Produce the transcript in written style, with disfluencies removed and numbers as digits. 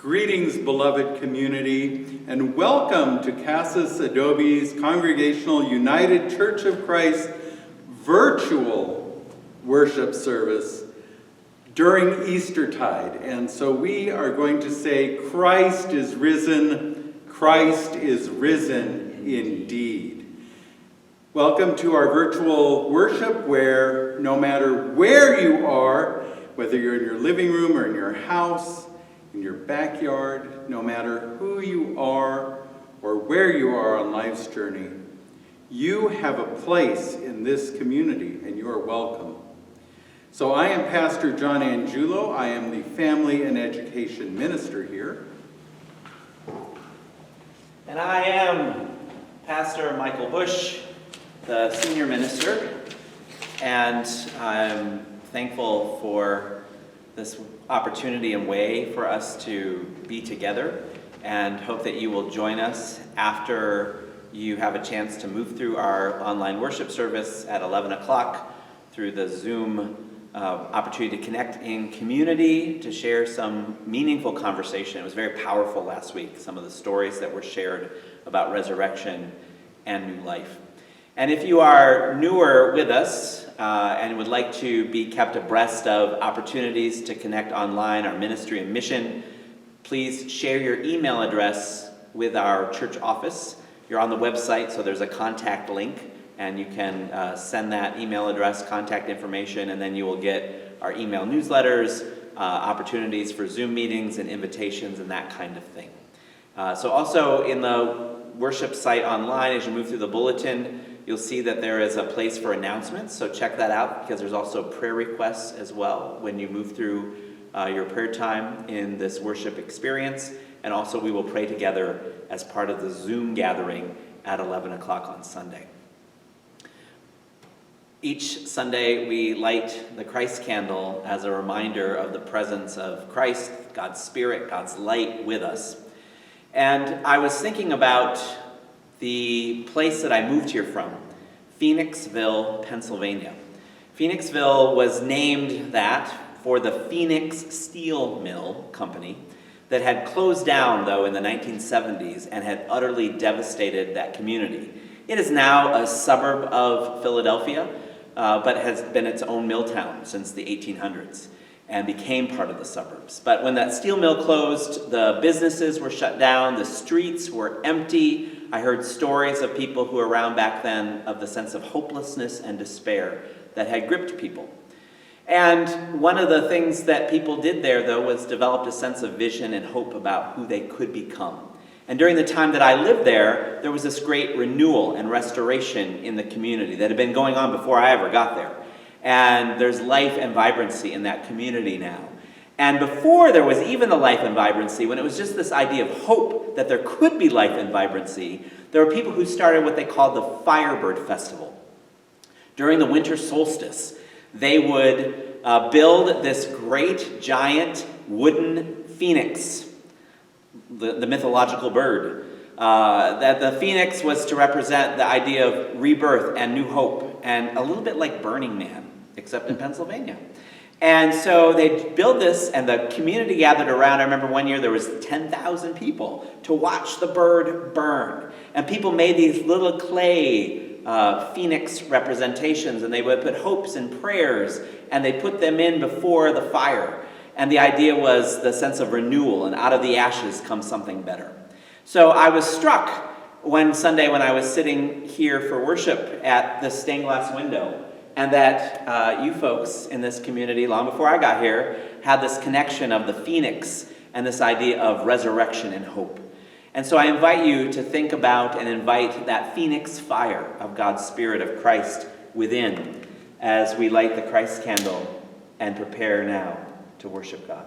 Greetings, beloved community, and welcome to Casas Adobe's Congregational United Church of Christ virtual worship service during Eastertide. And so we are going to say, Christ is risen indeed. Welcome to our virtual worship where no matter where you are, whether you're in your living room or in your house, in your backyard, no matter who you are or where you are on life's journey, you have a place in this community and you are welcome. So I am Pastor John Angiulo. I am the Family and Education Minister here. And I am Pastor Michael Bush, the Senior Minister, and I'm thankful for this opportunity and way for us to be together, and hope that you will join us after you have a chance to move through our online worship service at 11 o'clock through the Zoom opportunity to connect in community, to share some meaningful conversation. It was very powerful last week, some of the stories that were shared about resurrection and new life. And if you are newer with us and would like to be kept abreast of opportunities to connect online, our ministry and mission, please share your email address with our church office. You're on the website, so there's a contact link, and you can send that email address, contact information, and then you will get our email newsletters, opportunities for Zoom meetings and invitations and that kind of thing. So also in the worship site online, as you move through the bulletin, you'll see that there is a place for announcements, so check that out, because there's also prayer requests as well when you move through your prayer time in this worship experience. And also we will pray together as part of the Zoom gathering at 11 o'clock on Sunday. Each Sunday we light the Christ candle as a reminder of the presence of Christ, God's Spirit, God's light with us. And I was thinking about the place that I moved here from, Phoenixville, Pennsylvania. Phoenixville was named that for the Phoenix Steel Mill Company that had closed down, though, in the 1970s and had utterly devastated that community. It is now a suburb of Philadelphia, but has been its own mill town since the 1800s and became part of the suburbs. But when that steel mill closed, the businesses were shut down, the streets were empty. I heard stories of people who were around back then of the sense of hopelessness and despair that had gripped people. And one of the things that people did there, though, was developed a sense of vision and hope about who they could become. And during the time that I lived there, there was this great renewal and restoration in the community that had been going on before I ever got there. And there's life and vibrancy in that community now. And before there was even the life and vibrancy, when it was just this idea of hope that there could be life and vibrancy, there were people who started what they called the Firebird Festival. During the winter solstice, they would build this great, giant wooden phoenix, the mythological bird. That the phoenix was to represent the idea of rebirth and new hope, and a little bit like Burning Man, except in Pennsylvania. And so they built this, and the community gathered around. I remember one year there was 10,000 people to watch the bird burn. And people made these little clay phoenix representations, and they would put hopes and prayers, and they put them in before the fire. And the idea was the sense of renewal, and out of the ashes comes something better. So I was struck one Sunday when I was sitting here for worship at the stained glass window, and that you folks in this community, long before I got here, had this connection of the phoenix and this idea of resurrection and hope. And so I invite you to think about and invite that phoenix fire of God's Spirit of Christ within as we light the Christ candle and prepare now to worship God.